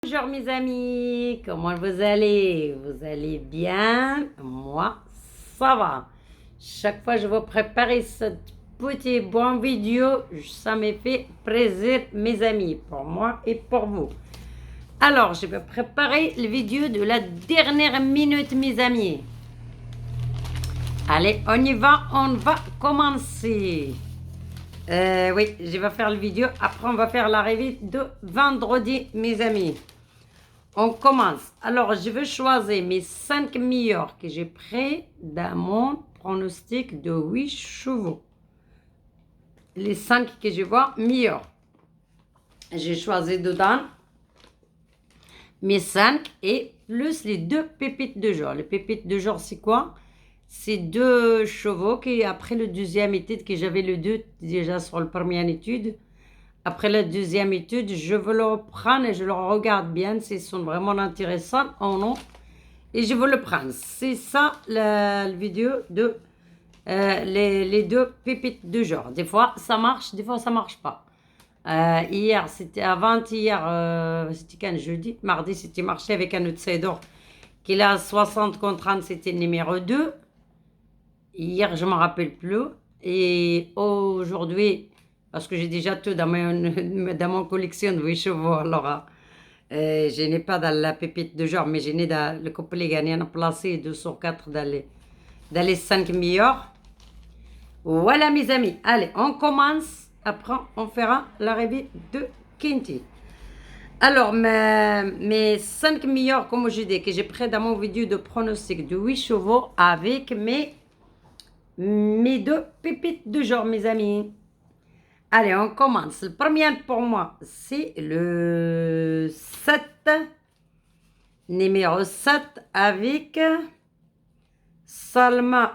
Bonjour mes amis, comment vous allez? Vous allez bien? Moi, ça va. Chaque fois que je vous prépare cette petite bonne vidéo, ça me fait plaisir mes amis, pour moi et pour vous. Alors, je vais préparer la vidéo de la dernière minute mes amis. Allez, on va commencer. Oui, je vais faire la vidéo. Après, on va faire la revue de vendredi, mes amis. On commence. Alors, je vais choisir mes 5 meilleurs que j'ai pris dans mon pronostic de 8 chevaux. Les 5 que je vois meilleurs. J'ai choisi dedans mes 5 et plus les 2 pépites de jour. Les pépites de jour, c'est quoi? C'est 2 chevaux qui, après le deuxième étude, que j'avais le 2 déjà sur la première étude. Après la deuxième étude, je veux le prendre et je le regarde bien s'ils sont vraiment intéressants ou non. Et je veux le prendre. C'est ça la vidéo de les 2 pépites de jour. Des fois, ça marche, des fois, ça marche pas. Hier, c'était avant-hier, c'était quand jeudi, mardi, c'était marché avec un outsider qui a 60 contre 30, c'était le numéro 2. Hier, je ne me rappelle plus. Et aujourd'hui, parce que j'ai déjà tout dans mon collection de 8 chevaux, alors je n'ai pas dans la pépite de genre, mais je n'ai dans le couplet gagnant placé 2 sur 4 dans les 5 meilleurs. Voilà mes amis, allez, on commence. Après, on fera la revue de Kinty. Alors, mes 5 meilleurs, comme je dis, que j'ai pris dans mon vidéo de pronostic de 8 chevaux avec mes 2 pépites de genre, mes amis. Allez, on commence. Le premier pour moi, c'est le 7. Numéro 7 avec Salmon.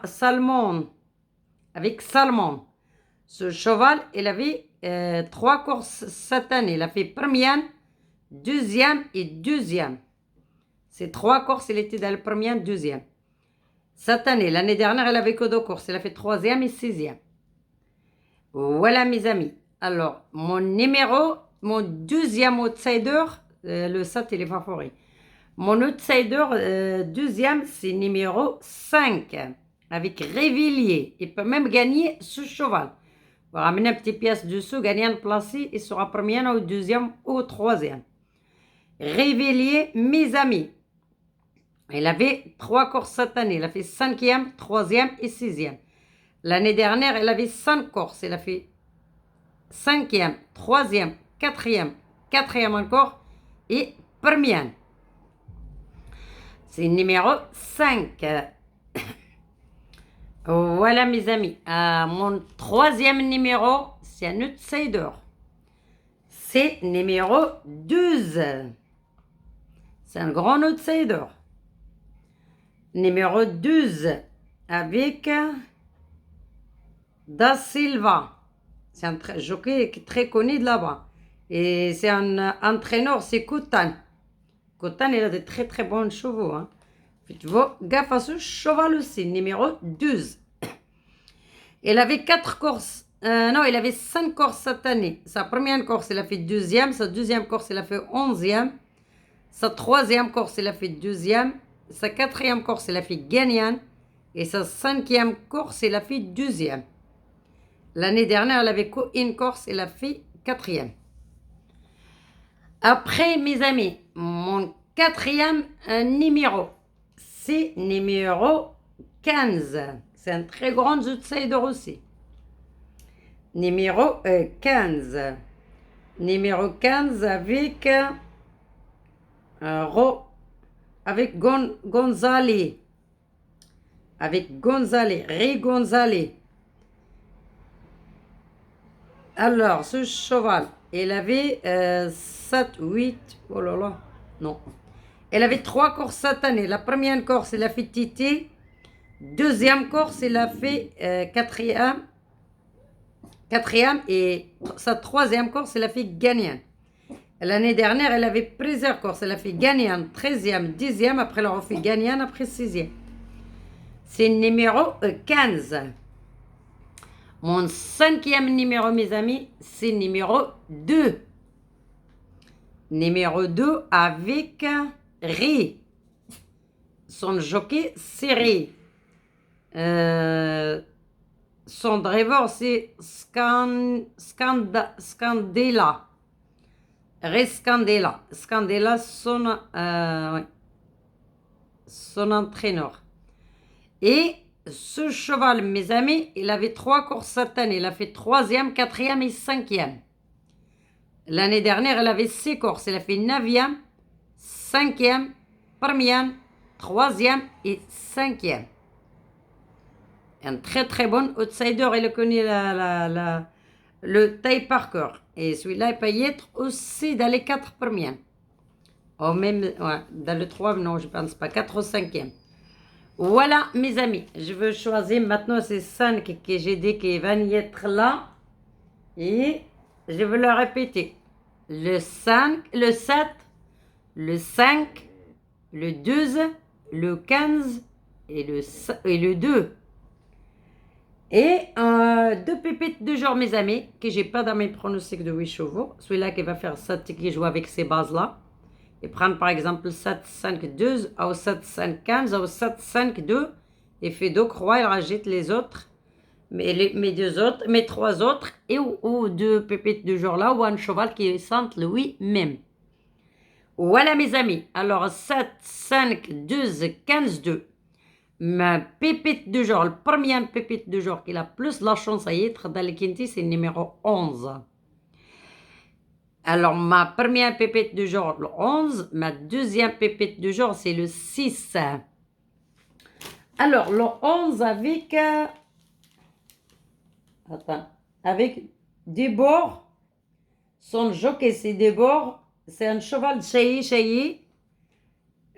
Avec Salmon. Ce cheval, il avait 3 courses cette année. Il a fait première, deuxième et deuxième. Ces 3 courses, il était dans le premier, deuxième. Cette année, l'année dernière, il avait que 2 courses. Il a fait troisième et sixième. Voilà mes amis. Alors, mon deuxième outsider, le 7 il est favori. Mon outsider deuxième, c'est numéro 5, avec Révilliers. Il peut même gagner ce cheval. On va ramener une petite pièce dessous, gagner un placé, il sera premier ou deuxième ou troisième. Révilliers, mes amis. Il avait 3 courses cette année. Il a fait 5e, 3e et 6e. L'année dernière, il avait 5 courses. Il a fait 5e, 3e, 4e, 4e encore et première. C'est numéro 5. Voilà mes amis. Mon troisième numéro, c'est un outsider. C'est numéro 12. C'est un grand outsider. Numéro 12 avec Da Silva. C'est un jockey très connu de là-bas. Et c'est un entraîneur, c'est Koutan. Koutan, il a de très très bons chevaux. Hein. Tu vois, gaffe à ce cheval aussi, numéro 12. Il avait 4 courses. Non, il avait 5 courses cette année. Sa première course, il a fait deuxième. Sa deuxième course, il a fait 11e. Sa troisième course, il a fait deuxième. Sa quatrième course, il a fait gagnant. Et sa 5e course, il a fait deuxième. L'année dernière, il avait une course, il a fait 4e. Après, mes amis, mon 4e numéro, c'est numéro 15. C'est un très grand outsider aussi. Numéro 15. Numéro 15 avec Gonzalez. Avec Gonzalez, Ray Gonzalez. Alors, ce cheval, il avait 7, 8, oh là là, non. Il avait 3 courses cette année. La première course, il a fait Titi. Deuxième course, il a fait quatrième. Et sa troisième course, il a fait gagnant. L'année dernière, il avait plusieurs courses. Il a fait gagnant, 13e, 10e, après il a fait gagnant, après 6e. C'est numéro 15. Mon 5e numéro, mes amis, c'est numéro 2. Numéro 2 avec Ré. Son jockey, c'est Ré. Son driver, c'est Scandella. Ré Scandella. Scandella, ouais, son entraîneur. Et ce cheval, mes amis, il avait 3 courses cette année. Il a fait 3e, 4e et 5e. L'année dernière, il avait 6 courses. Il a fait 9e, 5e, 1er, 3e et 5e. Un très très bon outsider. Il connaît le taille par cœur. Et celui-là, il peut y être aussi dans les 4 premiers. Ou même, ouais, dans le 3, non, je ne pense pas. 4 ou 5e. Voilà, mes amis. Je veux choisir maintenant ces 5 que j'ai dit qu'ils vont y être là. Et je vais le répéter. Le 5, le 7, le 5, le 12, le 15 et le 2. Et 2 pépites de genre, mes amis, que j'ai pas dans mes pronostics de 8 chevaux. Celui-là qui va faire 7, qui joue avec ces bases-là. Et prendre par exemple 7, 5, 2, ou 7, 5, 15, ou 7, 5, 2. Et fait 2 croix, il rajoute les autres. Mes 3 autres. Et ou 2 pépites de genre là, ou un cheval qui sente le oui même. Voilà, mes amis. Alors 7, 5, 12, 15, 2. Ma pépite de genre, le premier pépite de genre qui a plus la chance à être dans les quintés, c'est le numéro 11. Alors, ma première pépite de genre, le 11. Ma deuxième pépite de genre, c'est le 6. Alors, le 11 avec... avec Débord. Son jockey, c'est Débord. C'est un cheval de Chailly.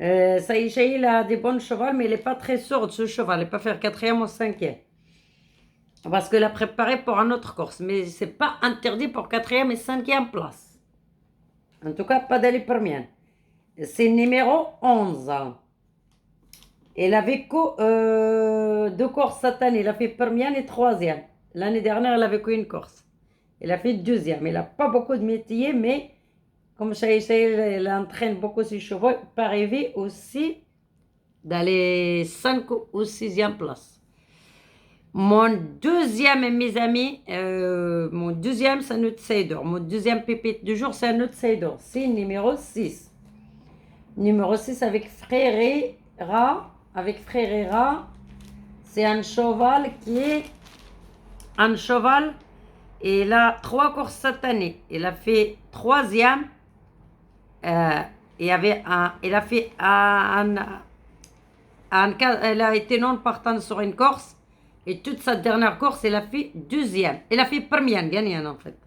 Il a des bons chevaux, mais il n'est pas très sûr de ce cheval. Il ne peut faire 4e ou 5e. Parce qu'il a préparé pour un autre course. Mais ce n'est pas interdit pour 4e et 5e place. En tout cas, pas dans les premières. C'est numéro 11. Il avait 2 courses cette année. Il a fait 1e et 3e. L'année dernière, il avait qu'une course. Il a fait 2e. Il n'a pas beaucoup de métier, mais... Comme il entraîne beaucoup ses chevaux, il peut arriver aussi dans les 5 ou 6e place. Mon deuxième, mes amis, mon deuxième, c'est un outsider. Mon deuxième pépite du jour, c'est un outsider. C'est numéro 6. Numéro 6 avec Frérera. C'est un cheval qui est un cheval. Et il a 3 courses cette année. Il a fait 3e. Il a fait elle a été non partante sur une course et toute sa dernière course il a fait 2e. Il a fait 1er gagnant en fait.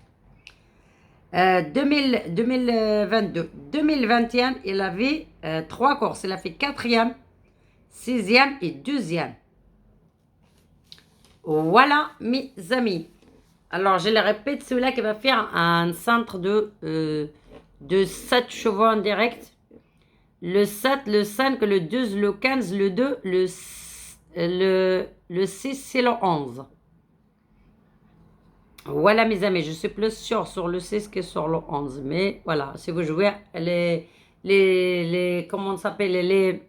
2022, 2021 il avait 3 courses. Il a fait 4e, 6e et 2e. Voilà, mes amis. Alors je le répète, celui-là qui va faire un centre de 7 chevaux en direct. Le 7, le 5, le 12, le 15, le 2, le 6 et le 11. Voilà, mes amis, je suis plus sûre sur le 6 que sur le 11. Mais voilà, si vous jouez comment on s'appelle,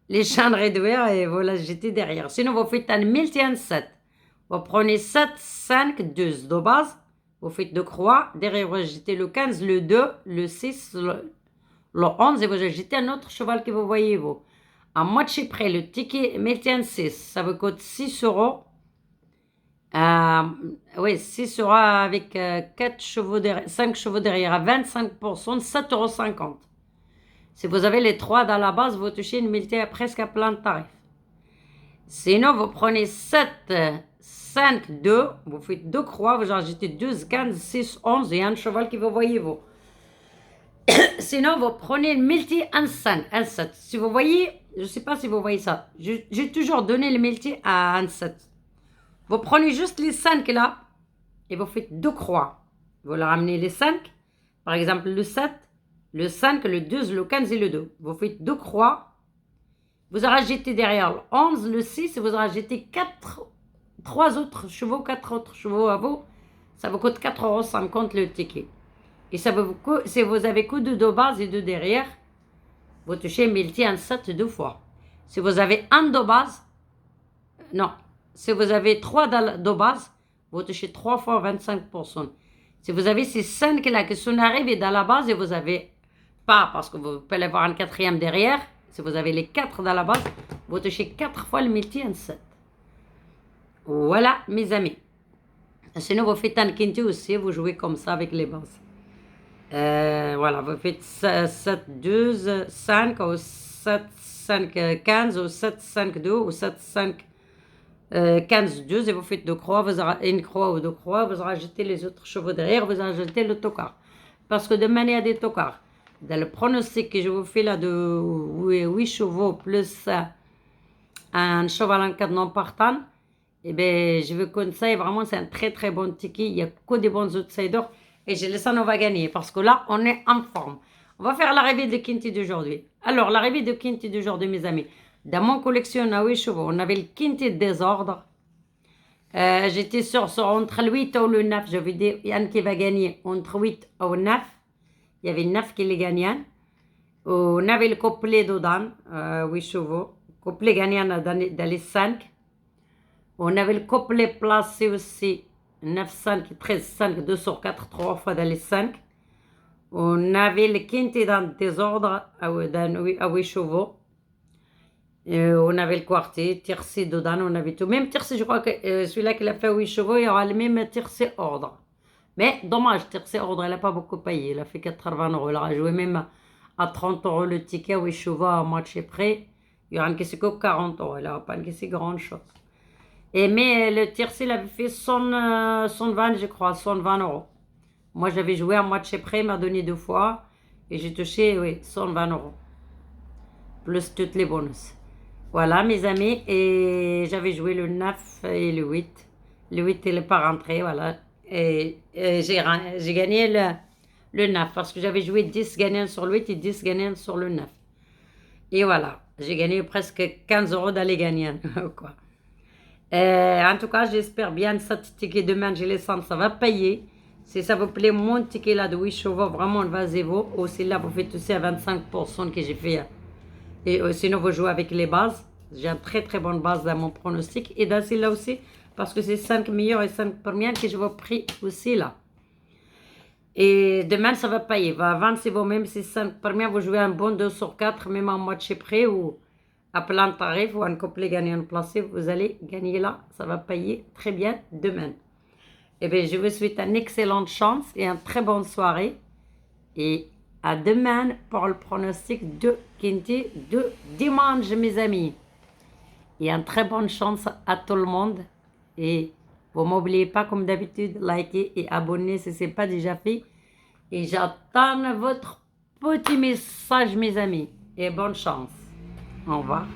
les champs réduits, et voilà, j'étais derrière. Sinon, vous faites un multi 7. Vous prenez 7, 5, 2 de base. Vous faites 2 croix, derrière vous ajoutez le 15, le 2, le 6, le 11 et vous ajoutez un autre cheval que vous voyez vous. À moitié près, le ticket Métienne 6, ça vous coûte 6 euros. Oui, 6 euros avec 4 chevaux derrière, 5 chevaux derrière à 25%, 7,50 euros. Si vous avez les 3 dans la base, vous touchez une multi presque à plein de tarif. Sinon, vous prenez 7, 5, 2, vous faites 2 croix, vous ajoutez 12, 15, 6, 11 et un cheval que vous voyez vous. Sinon, vous prenez le multi en 5, en 7. Si vous voyez, je ne sais pas si vous voyez ça, j'ai toujours donné le multi à un 7. Vous prenez juste les 5 là et vous faites 2 croix. Vous leur ramenez les 5, par exemple le 7, le 5, le 12, le 15 et le 2. Vous faites 2 croix. Vous rajoutez derrière le 11, le 6 et vous rajoutez 3 autres chevaux, 4 autres chevaux à vous. Ça vous coûte 4,50 € le ticket. Et ça vous, si vous avez que deux bases et deux derrière, vous touchez multi en 7 deux fois. Si vous avez un de base, non. Si vous avez trois de base, vous touchez 3 fois 25%. Si vous avez ces 5 là qui sont arrivés dans la base et vous avez pas, parce que vous pouvez avoir un quatrième derrière, si vous avez les 4 dans la base, vous touchez 4 fois le multi en 7. Voilà, mes amis. Sinon, vous faites un quintet aussi, vous jouez comme ça avec les bases. Voilà, vous faites 7, 12, 5, ou 7, 5, 15, ou 7, 5, 2, ou 7, 5, 15, 12, et vous faites deux croix, une croix ou deux croix, vous rajoutez les autres chevaux derrière, vous rajoutez le tocard. Parce que demain, il y a des tocards. Dans le pronostic que je vous fais là de 8 chevaux plus un cheval en cas de non partant, eh bien, je vous conseille vraiment, c'est un très très bon ticket. Il n'y a que des bons outsiders. Et je le sens, on va gagner. Parce que là, on est en forme. On va faire l'arrivée de Quinty d'aujourd'hui. Alors, l'arrivée de Quinty d'aujourd'hui, mes amis. Dans mon collection à 8 chevaux, on avait le Quinty de désordre. J'étais sur entre le 8 ou le 9. Je vais dire, Yann qui va gagner entre 8 ou 9. Il y avait 9 qui les gagnaient. On avait le couplet dedans, 8 chevaux. Couplet gagnant dans les 5. On avait le couplet placé aussi, 9, 5, 13, 5, 2 sur 4, 3 fois dans les 5. On avait le quintet dans le désordre à 8 chevaux. On avait le quartet, tiercé dedans, on avait tout. Même tiercé, je crois que celui-là qui a fait 8 chevaux, il aura le même tiercé ordre. Mais dommage, tiercé ordre, elle n'a pas beaucoup payé. Il a fait 80 €. Il aura joué même à 30 € le ticket à 8 chevaux à moitié près. Il aura encaissé que 40 €. Il n'aura pas encaissé grand chose. Mais le tiercé, il avait fait 120, je crois, 120 €. Moi, j'avais joué à moitié près, il m'a donné 2 fois. Et j'ai touché, oui, 120 €. Plus toutes les bonus. Voilà, mes amis. Et j'avais joué le 9 et le 8. Le 8, il n'est pas rentré, voilà. Et j'ai gagné le 9 parce que j'avais joué 10 gagnants sur le 8 et 10 gagnants sur le 9. Et voilà, j'ai gagné presque 15 € dans les gagnants, quoi. En tout cas, j'espère bien cette ticket demain, je le sens, ça va payer. Si ça vous plaît, mon ticket là de 8 chevaux, vraiment, le vas-y-vous. Aussi là, vous faites aussi à 25% que j'ai fait. Et sinon, vous jouez avec les bases. J'ai une très très bonne base dans mon pronostic. Et dans celle-là aussi, parce que c'est 5 meilleurs et 5 premières que je vous pris aussi là. Et demain, ça va payer. Va vendre si vous-même, si 5 premières, vous jouez un bon 2 sur 4, même en moitié près ou à plein tarif ou un couplet gagnant placé, vous allez gagner là. Ça va payer très bien demain. Eh bien, je vous souhaite une excellente chance et une très bonne soirée. Et à demain pour le pronostic de Quinty de dimanche, mes amis. Et une très bonne chance à tout le monde. Et vous n'oubliez pas, comme d'habitude, liker et abonner si ce n'est pas déjà fait. Et j'attends votre petit message, mes amis. Et bonne chance. Au revoir.